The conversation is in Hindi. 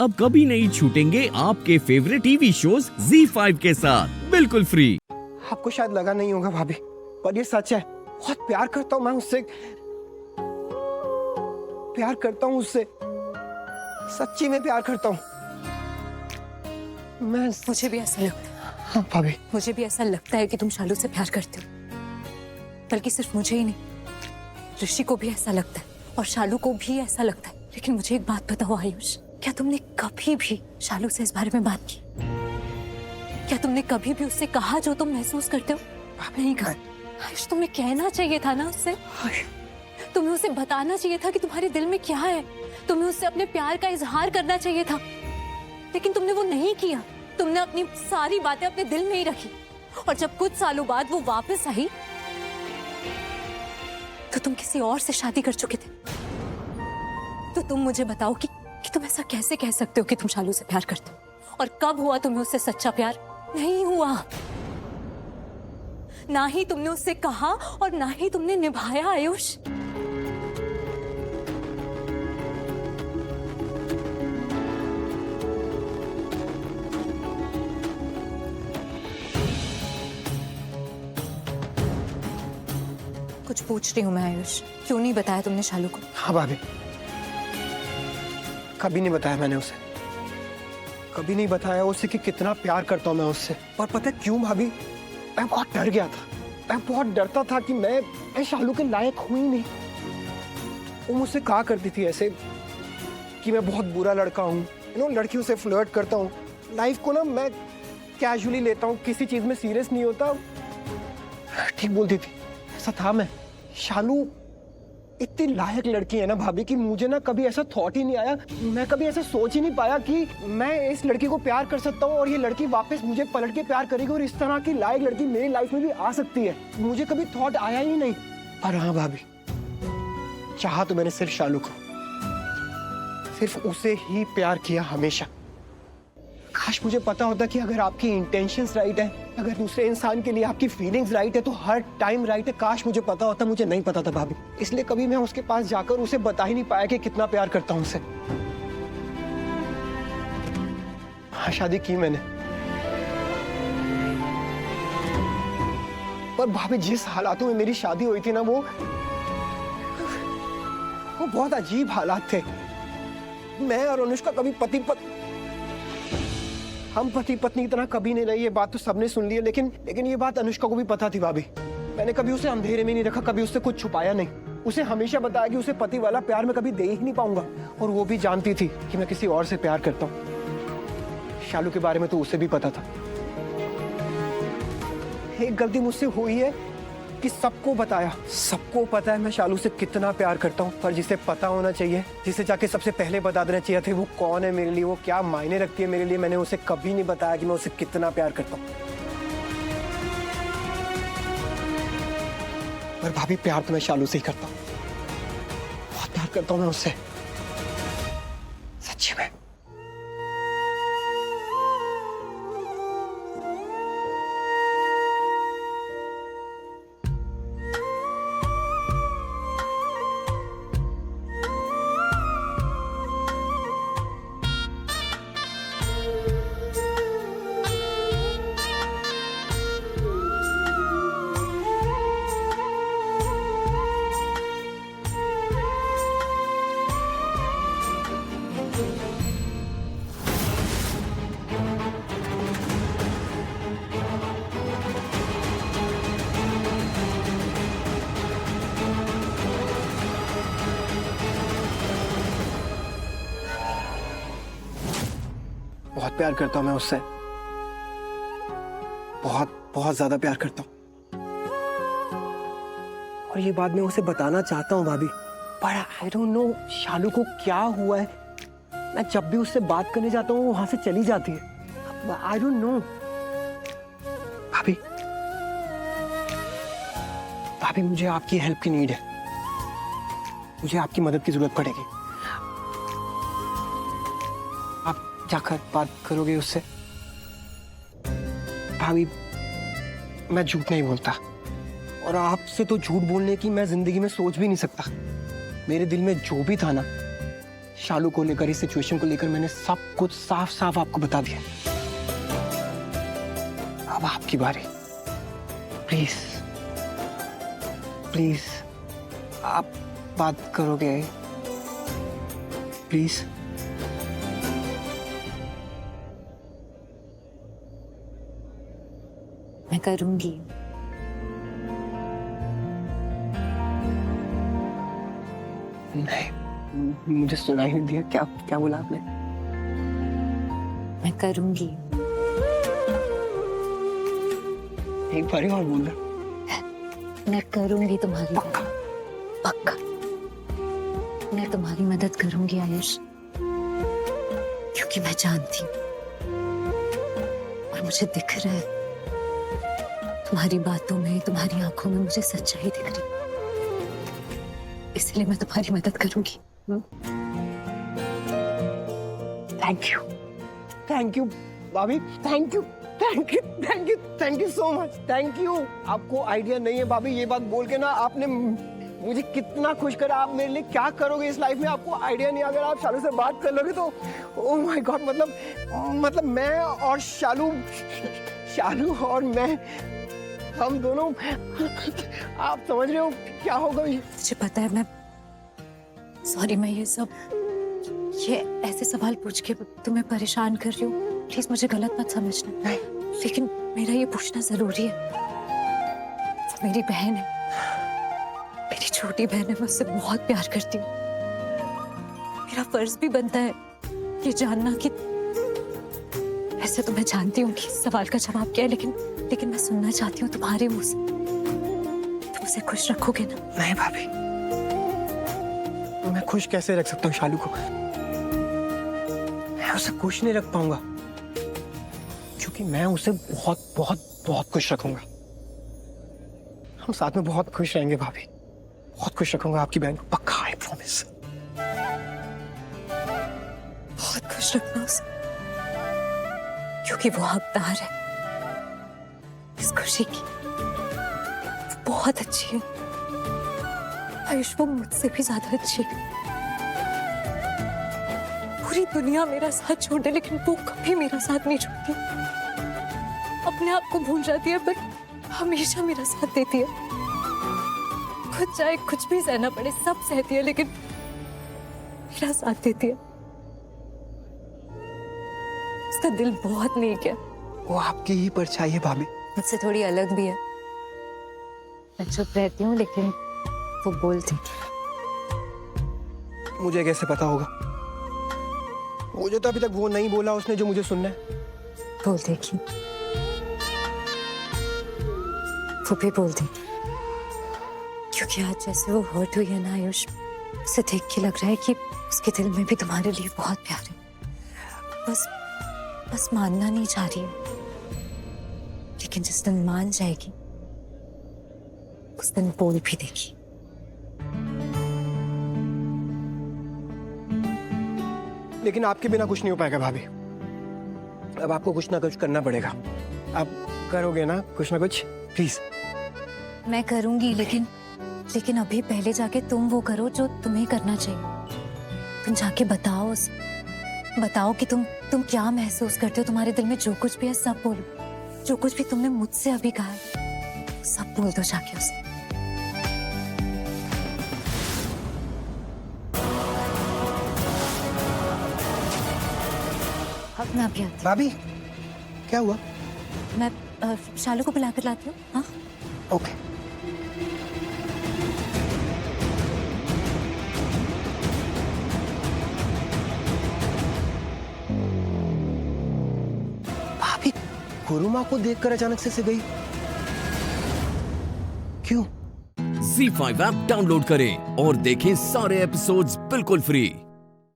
अब कभी नहीं छूटेंगे आपके फेवरेट टीवी शोज ZEE5 के साथ बिल्कुल फ्री। आपको शायद लगा नहीं होगा भाभी, पर ये सच है। बहुत प्यार करता हूँ मैं उससे, प्यार करता हूँ उससे, सच्ची में प्यार करता हूँ मैं। मुझे भी ऐसा लगता है। हाँ भाभी, मुझे भी ऐसा लगता है कि तुम शालू से प्यार करते हो। बल्कि सिर्फ मुझे ही नहीं, ऋषि को भी ऐसा लगता है और शालू को भी ऐसा लगता है। लेकिन मुझे एक बात बताओ आयुष, क्या तुमने कभी भी शालू से इस बारे में बात की? क्या तुमने कभी भी उससे कहा जो तुम महसूस करते हो? नहीं कहा। आयुष, तुम्हें कहना चाहिए था ना उससे। तुम्हें उसे बताना चाहिए था कि तुम्हारे दिल में क्या है। तुम्हें उससे अपने प्यार का इजहार करना चाहिए था, लेकिन तुमने वो नहीं किया। तुमने अपनी सारी बातें अपने दिल में ही रखी। और जब कुछ सालों बाद वो वापस आई तो तुम किसी और से शादी कर चुके थे। तो तुम मुझे बताओ कि तुम ऐसा कैसे कह सकते हो कि तुम शालू से प्यार करते हो? और कब हुआ तुम्हें उससे सच्चा प्यार? नहीं हुआ। ना ही तुमने उससे कहा और ना ही तुमने निभाया आयुष। कुछ पूछ रही हूँ मैं आयुष, क्यों नहीं बताया तुमने शालू को? हाँ भाभी, कभी नहीं बताया मैंने उसे, कभी नहीं बताया उसे कि कितना प्यार करता हूँ मैं उससे। और पता है क्यों भाभी? मैं बहुत डर गया था, मैं बहुत डरता था कि मैं शालू के लायक हूँ ही नहीं। वो मुझसे कहा करती थी ऐसे कि मैं बहुत बुरा लड़का हूँ, लड़कियों से फ्लर्ट करता हूँ, लाइफ को ना मैं कैजुअली लेता हूँ, किसी चीज में सीरियस नहीं होता। ठीक बोलती थी, ऐसा था मैं। शालू इतनी लायक लड़की है ना भाभी कि मुझे ना कभी ऐसा थॉट ही नहीं आया, मैं कभी ऐसा सोच ही नहीं पाया कि मैं इस लड़की को प्यार कर सकता हूँ और ये लड़की वापस मुझे पलट के प्यार करेगी और इस तरह की लायक लड़की मेरी लाइफ में भी आ सकती है। मुझे कभी थॉट आया ही नहीं। पर हाँ भाभी, चाहा तो मैंने सिर्फ शालू को, सिर्फ उसे ही प्यार किया हमेशा। काश मुझे पता होता कि अगर आपकी इंटेंशंस राइट है, अगर दूसरे इंसान के लिए आपकी फीलिंग्स राइट है तो हर टाइम राइट है। काश मुझे पता होता, मुझे नहीं पता था भाभी, इसलिए कभी मैं उसके पास जाकर उसे बता ही नहीं पाया कि कितना प्यार करता हूं उसे। हाँ, शादी की मैंने, पर भाभी जिस हालातों में मेरी शादी हुई थी ना, वो बहुत अजीब हालात थे। मैं और अनुष्का कभी हम पति पत्नी की तरह कभी नहीं रही। ये बात तो सबने सुन ली है, लेकिन ये बात अनुष्का को भी पता थी भाभी। मैंने कभी उसे अंधेरे में नहीं रखा, कभी उससे कुछ छुपाया नहीं। उसे हमेशा बताया कि उसे पति वाला प्यार मैं कभी दे ही नहीं पाऊंगा। और वो भी जानती थी कि मैं किसी और से प्यार करता हूँ। शालू के बारे में तो उसे भी पता था। एक गलती मुझसे हुई है कि सबको बताया, सबको पता है मैं शालू से कितना प्यार करता हूँ, पर जिसे पता होना चाहिए, जिसे जाके सबसे पहले बता देना चाहिए थे, वो कौन है मेरे लिए, वो क्या मायने रखती है मेरे लिए, मैंने उसे कभी नहीं बताया कि मैं उसे कितना प्यार करता हूँ। पर भाभी, प्यार तो मैं शालू से ही करता हूँ, बहुत प्यार करता हूँ मैं उससे, सच्ची में। बहुत प्यार करता हूं मैं उससे, बहुत बहुत ज्यादा प्यार करता हूं। और ये बात मैं उसे बताना चाहता हूं भाभी, पर आई डोंट नो शालू को क्या हुआ है। मैं जब भी उससे बात करने जाता हूँ वहां से चली जाती है। आई डोंट नो भाभी, भाभी मुझे आपकी हेल्प की नीड है, मुझे आपकी मदद की जरूरत पड़ेगी। जाकर बात करोगे उससे? भाभी, मैं झूठ नहीं बोलता और आपसे तो झूठ बोलने की मैं जिंदगी में सोच भी नहीं सकता। मेरे दिल में जो भी था ना, शालू को लेकर, इस सिचुएशन को लेकर मैंने सब कुछ साफ साफ आपको बता दिया। अब आपकी बारी। प्लीज प्लीज आप बात करोगे प्लीज? मैं करूंगी। नहीं, मुझे सुनाई नहीं दिया। क्या क्या बोला आपने? मैं करूंगी। एक बार और बोलना। मैं करूंगी तुम्हारी। पक्का? पक्का। मैं तुम्हारी मदद करूंगी आयुष, क्योंकि मैं जानती हूँ और मुझे दिख रहा है, तुम्हारी बातों में, तुम्हारी आंखों में मुझे सच्चाई दिख रही, इसलिए मैं तुम्हारी मदद करूंगी। थैंक यू भाभी, thank you thank you thank you thank you so much, thank you. आपको आइडिया नहीं है भाभी, ये बात बोल के ना आपने मुझे कितना खुश करा। आप मेरे लिए क्या करोगे इस लाइफ में, आपको आइडिया नहीं। अगर आप शालू से बात कर लोगे तो ओह माय गॉड, मतलब मैं और शालू और मैं, हम दोनों, आप समझ रहे हो क्या होगा? मुझे पता है। मैं सॉरी, मैं ये ऐसे सवाल पूछ के तुम्हें परेशान कर रही हूँ, प्लीज मुझे गलत मत समझना। लेकिन मेरा ये पूछना जरूरी है। वो मेरी बहन है, मेरी छोटी बहन है, मैं उससे बहुत प्यार करती हूँ। मेरा फर्ज भी बनता है ये जानना कि, ऐसे तो मैं जानती हूँ कि इस सवाल का जवाब क्या है, लेकिन मैं सुनना चाहती हूँ तुम्हारे मुंह से। तुम उसे खुश रखोगे ना? नहीं भाभी, मैं खुश कैसे रख सकता हूँ शालू को? मैं उसे खुश नहीं रख पाऊंगा, क्योंकि मैं उसे बहुत बहुत बहुत खुश रखूंगा। हम साथ में बहुत खुश रहेंगे भाभी, बहुत खुश रखूंगा आपकी बहन को, पक्का, आई प्रॉमिस। बहुत खुश रखना उसे, क्योंकि वो हकदार है इस खुशी की। वो बहुत अच्छी है आयुष, वो मुझसे भी ज्यादा अच्छी है। पूरी दुनिया मेरा साथ छोड़ दे, लेकिन वो कभी मेरा साथ नहीं छोड़ती। अपने आप को भूल जाती है, पर हमेशा मेरा साथ देती है। खुद चाहे कुछ भी सहना पड़े, सब सहती है, लेकिन मेरा साथ देती है। उसका दिल बहुत नेक है। वो आपकी ही परछाई है भाभी। मुझसे थोड़ी अलग भी है। मैं चुप रहती हूँ, लेकिन वो बोलती। मुझे कैसे पता होगा? मुझे तो अभी तक वो नहीं बोला उसने जो मुझे सुनना है। बोल देगी, वो भी बोल दे, क्योंकि आज जैसे वो हर्ट हुई है ना आयुष, उसे देख के लग रहा है कि उसके दिल में भी तुम्हारे लिए बहुत प्यार है। बस मानना नहीं चाह रही है, लेकिन जिस दिन मान जाएगी उस दिन बोल भी देगी। लेकिन आपके बिना कुछ नहीं हो पाएगा भाभी। अब आपको कुछ ना कुछ करना पड़ेगा। आप करोगे ना कुछ ना कुछ, प्लीज? मैं करूंगी, लेकिन अभी पहले जाके तुम वो करो जो तुम्हें करना चाहिए। तुम जाके बताओ उसे, बताओ कि तुम क्या महसूस करते हो। तुम्हारे दिल में जो कुछ भी है सब बोलो। जो कुछ भी तुमने मुझसे अभी कहा है सब बोल दो जाके उसे। मैं अभी आती भाभी क्या हुआ? हूँ। मैं शालू को बुला कर लाती हूँ। हाँ, ओके। भाभी गुरुमा को देखकर अचानक से गई क्यों? Z5 ऐप डाउनलोड करें और देखें सारे एपिसोड्स बिल्कुल फ्री।